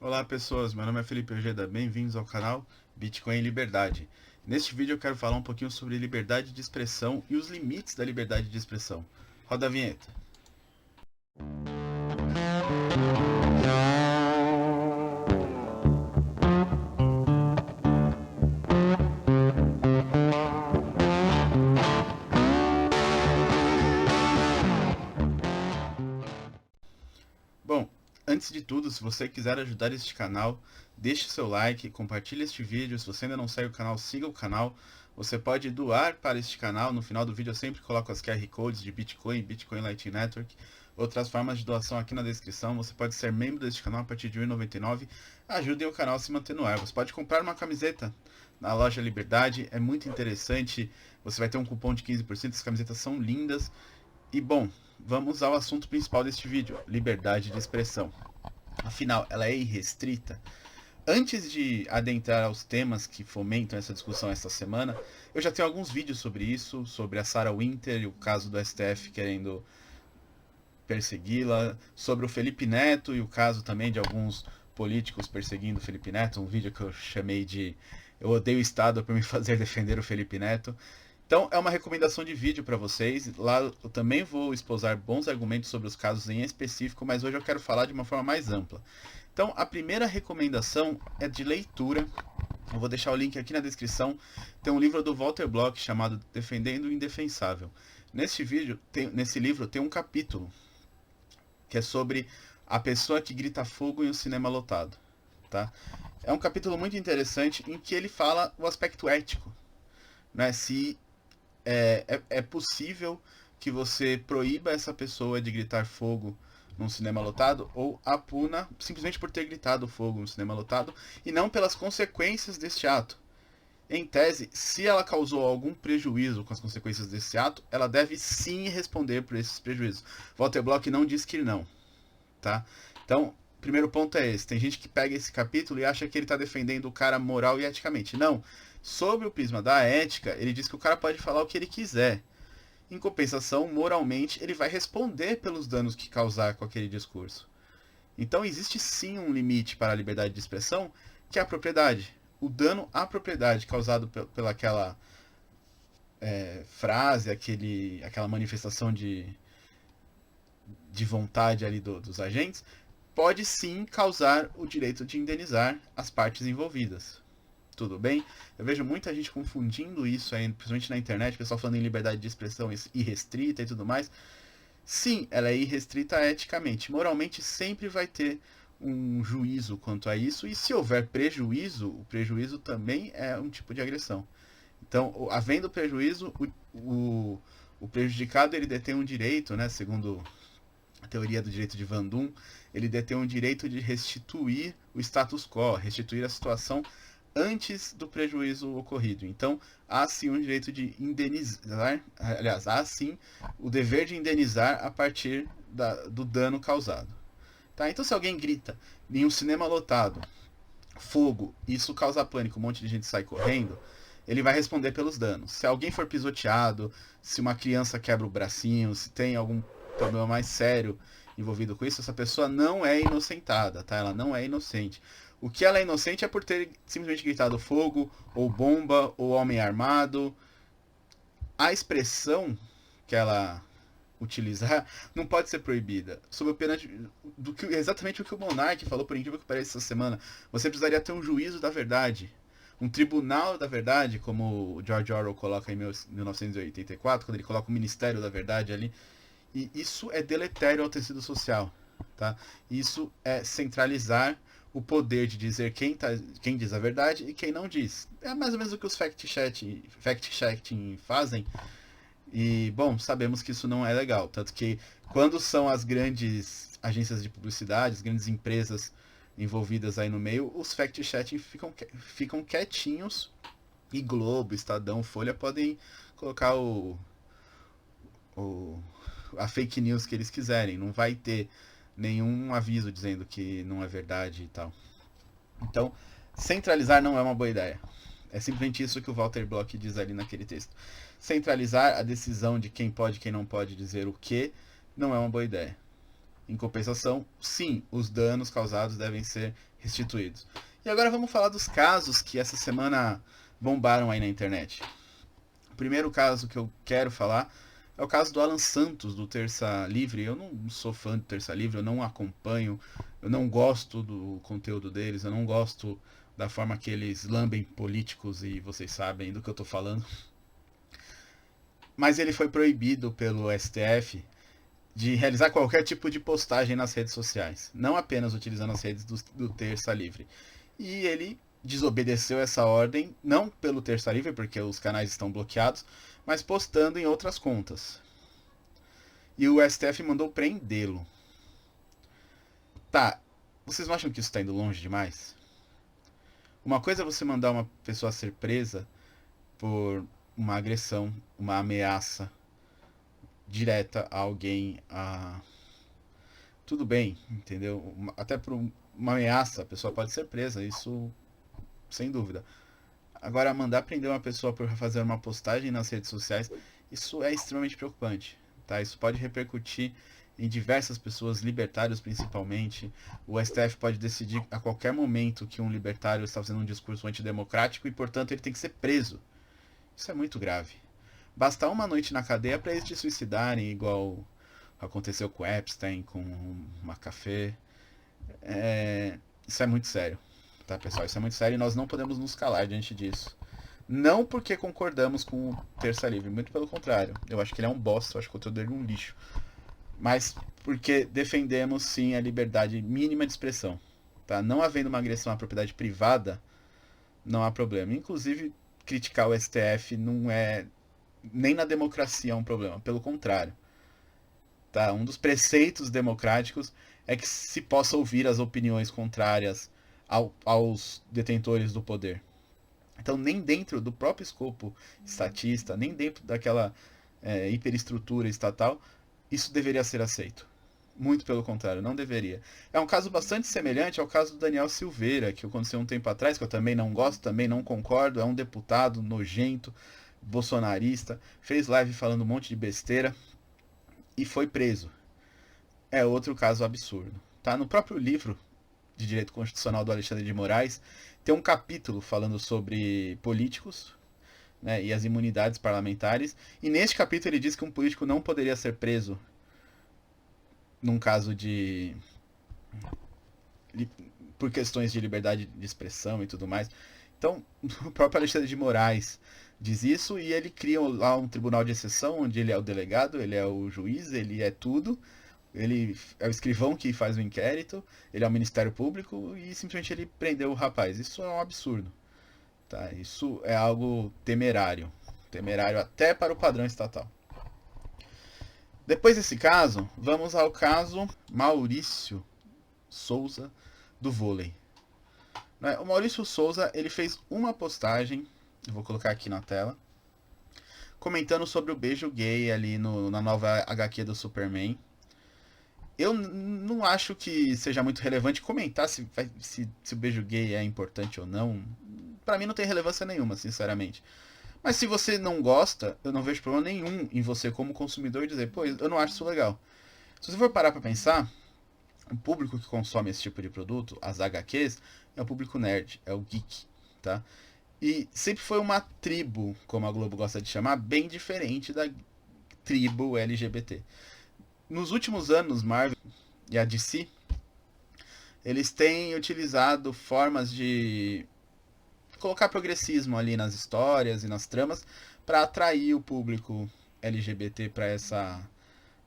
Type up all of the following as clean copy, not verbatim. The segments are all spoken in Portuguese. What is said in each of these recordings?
Olá pessoas, meu nome é Felipe Ojeda, bem-vindos ao canal Bitcoin e Liberdade. Neste vídeo eu quero falar um pouquinho sobre liberdade de expressão e os limites da liberdade de expressão. Roda a vinheta. Bom, antes de tudo, se você quiser ajudar este canal, deixe seu like, compartilhe este vídeo. Se você ainda não segue o canal, siga o canal. Você pode doar para este canal. No final do vídeo eu sempre coloco as QR Codes de Bitcoin, Bitcoin Lightning Network, outras formas de doação aqui na descrição. Você pode ser membro deste canal a partir de R$ 1,99. Ajudem o canal a se manter no ar. Você pode comprar uma camiseta na loja Liberdade, é muito interessante. Você vai ter um cupom de 15%, as camisetas são lindas. E bom, vamos ao assunto principal deste vídeo, liberdade de expressão. Afinal, ela é irrestrita? Antes de adentrar aos temas que fomentam essa discussão esta semana, eu já tenho alguns vídeos sobre isso, sobre a Sarah Winter e o caso do STF querendo persegui-la, sobre o Felipe Neto e o caso também de alguns políticos perseguindo o Felipe Neto, um vídeo que eu chamei de "Eu odeio o Estado por me fazer defender o Felipe Neto". Então é uma recomendação de vídeo para vocês. Lá eu também vou esposar bons argumentos sobre os casos em específico, mas hoje eu quero falar de uma forma mais ampla. Então a primeira recomendação é de leitura. Eu vou deixar o link aqui na descrição. Tem um livro do Walter Block chamado Defendendo o Indefensável. Nesse livro tem um capítulo que é sobre a pessoa que grita fogo em um cinema lotado. Tá? É um capítulo muito interessante em que ele fala o aspecto ético, né? Se é possível que você proíba essa pessoa de gritar fogo num cinema lotado ou a puna simplesmente por ter gritado fogo no cinema lotado e não pelas consequências deste ato. Em tese, se ela causou algum prejuízo com as consequências desse ato, ela deve sim responder por esses prejuízos. Walter Block não diz que não, tá? Então, primeiro ponto é esse. Tem gente que pega esse capítulo e acha que ele está defendendo o cara moral e eticamente. Não. Sob o prisma da ética, ele diz que o cara pode falar o que ele quiser. Em compensação, moralmente, ele vai responder pelos danos que causar com aquele discurso. Então, existe sim um limite para a liberdade de expressão, que é a propriedade. O dano à propriedade causado pelaquela frase, aquela manifestação de vontade ali dos agentes, pode sim causar o direito de indenizar as partes envolvidas. Tudo bem? Eu vejo muita gente confundindo isso aí, principalmente na internet, o pessoal falando em liberdade de expressão irrestrita e tudo mais. Sim, ela é irrestrita eticamente. Moralmente sempre vai ter um juízo quanto a isso, e se houver prejuízo, o prejuízo também é um tipo de agressão. Então, havendo prejuízo, o prejudicado ele detém um direito, né, segundo a teoria do direito de Van Dum, ele detém um direito de restituir o status quo, restituir a situação antes do prejuízo ocorrido. Então, há sim um direito de indenizar, aliás, há sim o dever de indenizar a partir do dano causado. Tá? Então, se alguém grita em um cinema lotado, fogo, isso causa pânico, um monte de gente sai correndo, ele vai responder pelos danos. Se alguém for pisoteado, se uma criança quebra o bracinho, se tem algum problema mais sério envolvido com isso, essa pessoa não é inocentada, tá? Ela não é inocente. O que ela é inocente é por ter simplesmente gritado fogo, ou bomba, ou homem armado. A expressão que ela utilizar não pode ser proibida. Sob a pena exatamente o que o Monark falou, por incrível que pareça, essa semana. Você precisaria ter um juízo da verdade. Um tribunal da verdade, como o George Orwell coloca em 1984, quando ele coloca o Ministério da Verdade ali. E isso é deletério ao tecido social. Tá? Isso é centralizar o poder de dizer quem diz a verdade e quem não diz. É mais ou menos o que os fact-checking fazem. E, bom, sabemos que isso não é legal. Tanto que quando são as grandes agências de publicidade, as grandes empresas envolvidas aí no meio, os fact-checking ficam quietinhos e Globo, Estadão, Folha podem colocar a fake news que eles quiserem. Não vai ter nenhum aviso dizendo que não é verdade e tal. Então, centralizar não é uma boa ideia. É simplesmente isso que o Walter Block diz ali naquele texto. Centralizar a decisão de quem pode e quem não pode dizer o que não é uma boa ideia. Em compensação, sim, os danos causados devem ser restituídos. E agora vamos falar dos casos que essa semana bombaram aí na internet. O primeiro caso que eu quero falar é o caso do Alan Santos, do Terça Livre. Eu não sou fã do Terça Livre, eu não acompanho, eu não gosto do conteúdo deles, eu não gosto da forma que eles lambem políticos e vocês sabem do que eu tô falando. Mas ele foi proibido pelo STF de realizar qualquer tipo de postagem nas redes sociais, não apenas utilizando as redes do Terça Livre. E ele desobedeceu essa ordem, não pelo Terça Livre, porque os canais estão bloqueados, mas postando em outras contas. E o STF mandou prendê-lo. Tá, vocês não acham que isso está indo longe demais? Uma coisa é você mandar uma pessoa ser presa por uma agressão, uma ameaça direta a alguém, tudo bem, entendeu? Até por uma ameaça a pessoa pode ser presa, isso sem dúvida. Agora, mandar prender uma pessoa por fazer uma postagem nas redes sociais, isso é extremamente preocupante, tá? Isso pode repercutir em diversas pessoas, libertários principalmente. O STF pode decidir a qualquer momento que um libertário está fazendo um discurso antidemocrático e, portanto, ele tem que ser preso. Isso é muito grave. Bastar uma noite na cadeia para eles se suicidarem, igual aconteceu com Epstein, com McAfee. Isso é muito sério, tá, pessoal? Isso é muito sério e nós não podemos nos calar diante disso. Não porque concordamos com o Terça Livre, muito pelo contrário. Eu acho que ele é um bosta, eu acho que o conteúdo dele é um lixo. Mas porque defendemos, sim, a liberdade mínima de expressão. Tá? Não havendo uma agressão à propriedade privada, não há problema. Inclusive, criticar o STF não é nem na democracia é um problema, pelo contrário. Tá? Um dos preceitos democráticos é que se possa ouvir as opiniões contrárias aos detentores do poder. Então, nem dentro do próprio escopo estatista, nem dentro daquela hiperestrutura estatal, isso deveria ser aceito. Muito pelo contrário, não deveria. É um caso bastante semelhante ao caso do Daniel Silveira, que aconteceu um tempo atrás, que eu também não gosto, também não concordo. É um deputado nojento, bolsonarista, fez live falando um monte de besteira e foi preso. É outro caso absurdo. Tá? No próprio livro de Direito Constitucional do Alexandre de Moraes, tem um capítulo falando sobre políticos, né, e as imunidades parlamentares. E neste capítulo ele diz que um político não poderia ser preso num caso de por questões de liberdade de expressão e tudo mais. Então, o próprio Alexandre de Moraes diz isso e ele cria lá um tribunal de exceção onde ele é o delegado, ele é o juiz, ele é tudo. Ele é o escrivão que faz o inquérito, ele é o Ministério Público e simplesmente ele prendeu o rapaz. Isso é um absurdo. Tá? Isso é algo temerário. Temerário até para o padrão estatal. Depois desse caso, vamos ao caso Maurício Souza do vôlei. O Maurício Souza ele fez uma postagem, eu vou colocar aqui na tela, comentando sobre o beijo gay ali na nova HQ do Superman. Eu não acho que seja muito relevante comentar se o beijo gay é importante ou não. Pra mim não tem relevância nenhuma, sinceramente. Mas se você não gosta, eu não vejo problema nenhum em você como consumidor dizer, pô, eu não acho isso legal. Se você for parar pra pensar, o público que consome esse tipo de produto, as HQs, é o público nerd, é o geek, tá? E sempre foi uma tribo, como a Globo gosta de chamar, bem diferente da tribo LGBT. Nos últimos anos, Marvel e a DC, eles têm utilizado formas de colocar progressismo ali nas histórias e nas tramas para atrair o público LGBT para essa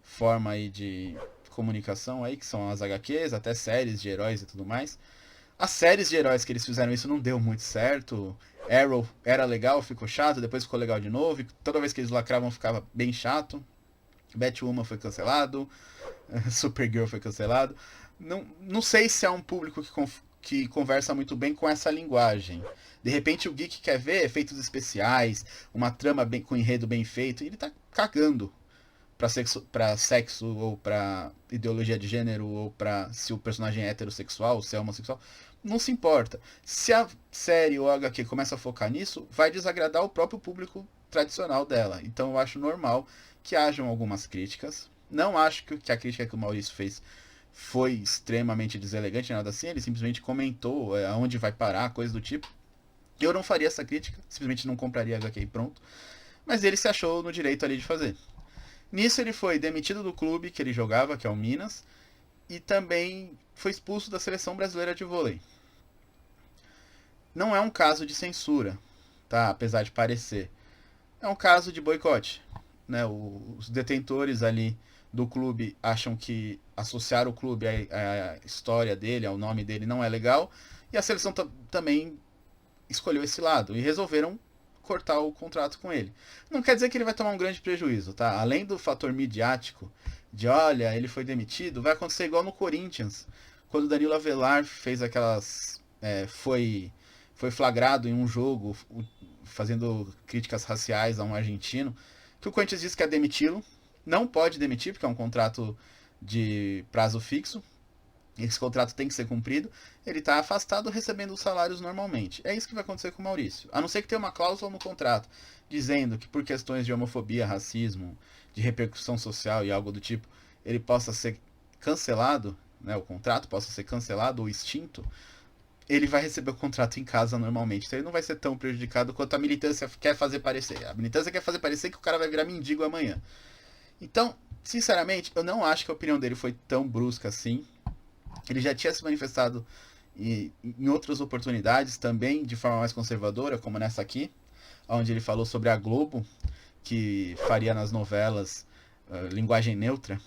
forma aí de comunicação aí, que são as HQs, até séries de heróis e tudo mais. As séries de heróis que eles fizeram isso não deu muito certo. Arrow era legal, ficou chato, depois ficou legal de novo, e toda vez que eles lacravam ficava bem chato. Batwoman foi cancelado, Supergirl foi cancelado. Não sei se é um público que conversa muito bem com essa linguagem. De repente o geek quer ver efeitos especiais, uma trama com enredo bem feito, e ele tá cagando pra sexo ou pra ideologia de gênero, ou pra se o personagem é heterossexual, se é homossexual. Não se importa. Se a série ou a HQ começa a focar nisso, vai desagradar o próprio público tradicional dela. Então eu acho normal que hajam algumas críticas. Não acho que a crítica que o Maurício fez foi extremamente deselegante, nada assim, ele simplesmente comentou aonde vai parar, coisa do tipo. Eu não faria essa crítica, simplesmente não compraria HQ e pronto. Mas ele se achou no direito ali de fazer. Nisso ele foi demitido do clube que ele jogava, que é o Minas, e também foi expulso da seleção brasileira de vôlei. Não é um caso de censura, tá? Apesar de parecer. É um caso de boicote. Né? Os detentores ali do clube acham que associar o clube à história dele, ao nome dele, não é legal. E a seleção também escolheu esse lado e resolveram cortar o contrato com ele. Não quer dizer que ele vai tomar um grande prejuízo, tá? Além do fator midiático, de olha, ele foi demitido, vai acontecer igual no Corinthians, quando o Danilo Avelar fez aquelas. Foi flagrado em um jogo fazendo críticas raciais a um argentino, que o Corinthians disse que ia demiti-lo. Não pode demitir, porque é um contrato de prazo fixo. Esse contrato tem que ser cumprido. Ele está afastado recebendo os salários normalmente. É isso que vai acontecer com o Maurício. A não ser que tenha uma cláusula no contrato dizendo que por questões de homofobia, racismo, de repercussão social e algo do tipo, ele possa ser cancelado, né, o contrato possa ser cancelado ou extinto, ele vai receber o contrato em casa normalmente. Então ele não vai ser tão prejudicado quanto a militância quer fazer parecer. A militância quer fazer parecer que o cara vai virar mendigo amanhã. Então, sinceramente, eu não acho que a opinião dele foi tão brusca assim. Ele já tinha se manifestado em outras oportunidades também de forma mais conservadora, como nessa aqui, onde ele falou sobre a Globo, que faria nas novelas linguagem neutra.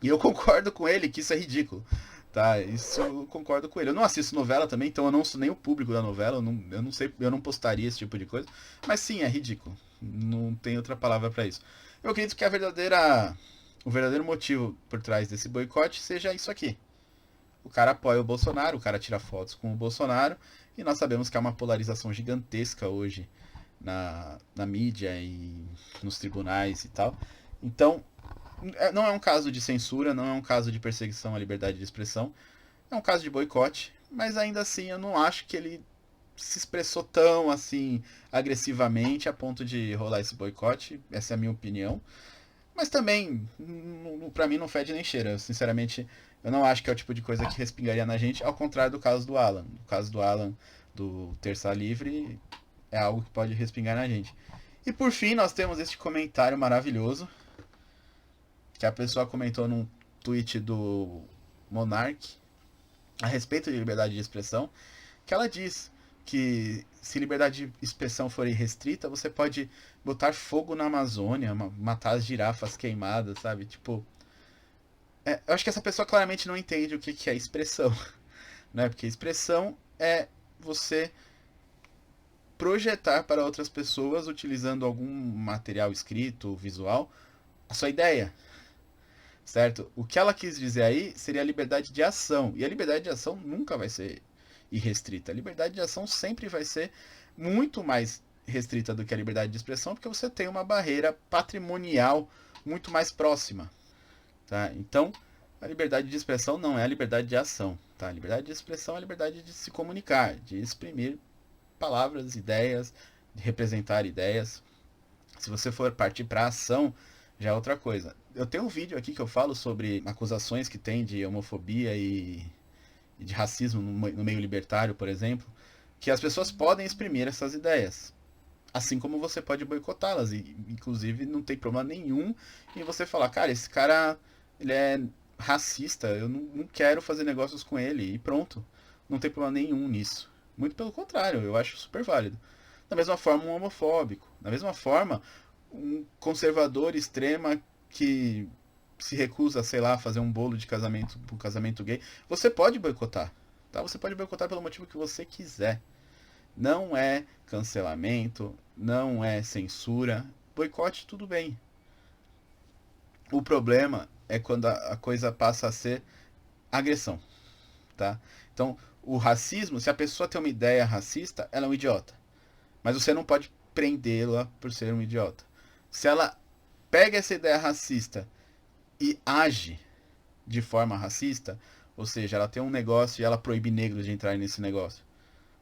E eu concordo com ele que isso é ridículo. Tá, isso eu concordo com ele. Eu não assisto novela também, então eu não sou nem o público da novela, eu não sei, eu não postaria esse tipo de coisa. Mas sim, é ridículo. Não tem outra palavra para isso. Eu acredito que o verdadeiro motivo por trás desse boicote seja isso aqui. O cara apoia o Bolsonaro, o cara tira fotos com o Bolsonaro, e nós sabemos que há uma polarização gigantesca hoje na mídia e nos tribunais e tal. Então, não é um caso de censura, não é um caso de perseguição à liberdade de expressão, é um caso de boicote, mas ainda assim eu não acho que ele se expressou tão assim agressivamente a ponto de rolar esse boicote, essa é a minha opinião. Mas também, pra mim, não fede nem cheira. Sinceramente, eu não acho que é o tipo de coisa que respingaria na gente, ao contrário do caso do Alan. No caso do Alan, do Terça Livre, é algo que pode respingar na gente. E por fim, nós temos este comentário maravilhoso, que a pessoa comentou num tweet do Monark, a respeito de liberdade de expressão, que ela diz que se liberdade de expressão for irrestrita, você pode botar fogo na Amazônia, matar as girafas queimadas, sabe? Tipo, eu acho que essa pessoa claramente não entende o que é expressão, né? Porque expressão é você projetar para outras pessoas, utilizando algum material escrito, visual, a sua ideia, certo? O que ela quis dizer aí seria a liberdade de ação. E a liberdade de ação nunca vai ser irrestrita. A liberdade de ação sempre vai ser muito mais restrita do que a liberdade de expressão, porque você tem uma barreira patrimonial muito mais próxima. Tá? Então, a liberdade de expressão não é a liberdade de ação. Tá? A liberdade de expressão é a liberdade de se comunicar, de exprimir palavras, ideias, de representar ideias. Se você for partir para ação, já é outra coisa. Eu tenho um vídeo aqui que eu falo sobre acusações que tem de homofobia e de racismo no meio libertário, por exemplo, que as pessoas podem exprimir essas ideias. Assim como você pode boicotá-las. E, inclusive, não tem problema nenhum em você falar, cara, esse cara ele é racista, eu não quero fazer negócios com ele. E pronto. Não tem problema nenhum nisso. Muito pelo contrário, eu acho super válido. Da mesma forma, um homofóbico. Da mesma forma, um conservador extrema que se recusa, sei lá, a fazer um bolo de casamento, um casamento gay, você pode boicotar. Tá? Você pode boicotar pelo motivo que você quiser. Não é cancelamento, não é censura. Boicote, tudo bem. O problema é quando a coisa passa a ser agressão, tá? Então, o racismo, se a pessoa tem uma ideia racista, ela é um idiota. Mas você não pode prendê-la por ser um idiota. Se ela pega essa ideia racista e age de forma racista, ou seja, ela tem um negócio e ela proíbe negros de entrar nesse negócio.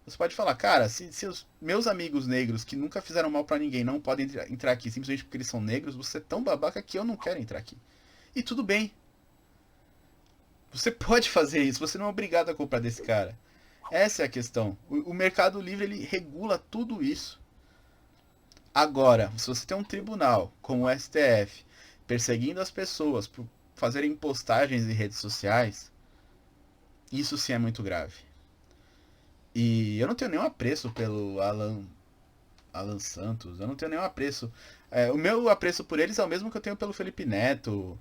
Você pode falar, cara, se os meus amigos negros que nunca fizeram mal pra ninguém não podem entrar aqui simplesmente porque eles são negros, você é tão babaca que eu não quero entrar aqui. E tudo bem. Você pode fazer isso, você não é obrigado a comprar desse cara. Essa é a questão. O Mercado Livre ele regula tudo isso. Agora, se você tem um tribunal como o STF perseguindo as pessoas por fazerem postagens em redes sociais, isso sim é muito grave. E eu não tenho nenhum apreço pelo Alan Santos, eu não tenho nenhum apreço. O meu apreço por eles é o mesmo que eu tenho pelo Felipe Neto,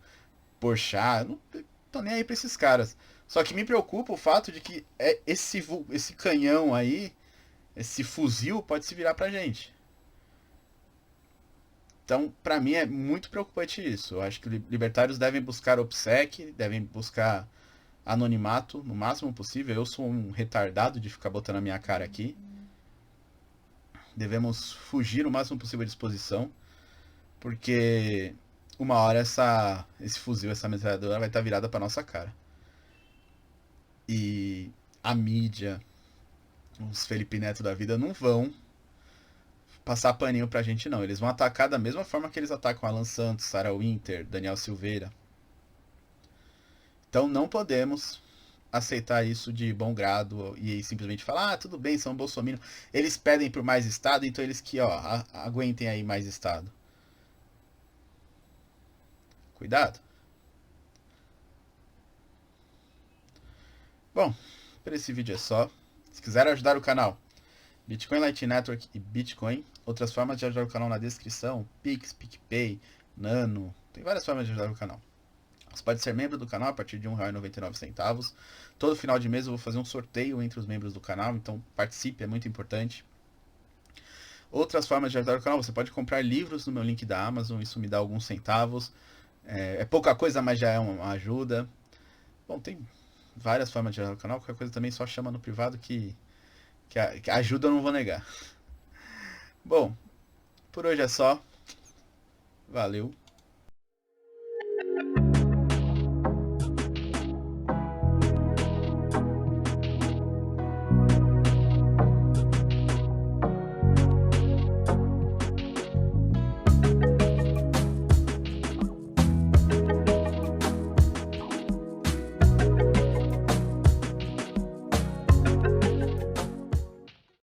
Porchat, eu não tô nem aí pra esses caras. Só que me preocupa o fato de que esse canhão aí, esse fuzil, pode se virar pra gente. Então, pra mim é muito preocupante isso. Eu acho que libertários devem buscar OPSEC, devem buscar anonimato no máximo possível. Eu sou um retardado de ficar botando a minha cara aqui. Devemos fugir o máximo possível de exposição, porque uma hora esse fuzil, essa metralhadora vai estar virada pra nossa cara. E a mídia, os Felipe Neto da vida não vão passar paninho pra gente, não. Eles vão atacar da mesma forma que eles atacam Alan Santos, Sarah Winter, Daniel Silveira. Então não podemos aceitar isso de bom grado e simplesmente falar, ah, tudo bem, são bolsominions. Eles pedem por mais Estado, então eles que, ó, aguentem aí mais Estado. Cuidado. Bom, por esse vídeo é só. Se quiser ajudar o canal, Bitcoin Light Network e Bitcoin. Outras formas de ajudar o canal na descrição: Pix, PicPay, Nano. Tem várias formas de ajudar o canal. Você pode ser membro do canal a partir de R$1,99. Todo final de mês eu vou fazer um sorteio entre os membros do canal, então participe, é muito importante. Outras formas de ajudar o canal: você pode comprar livros no meu link da Amazon, isso me dá alguns centavos. É pouca coisa, mas já é uma ajuda. Bom, tem várias formas de ajudar o canal. Qualquer coisa também só chama no privado que ajuda eu não vou negar. Bom, por hoje é só. Valeu.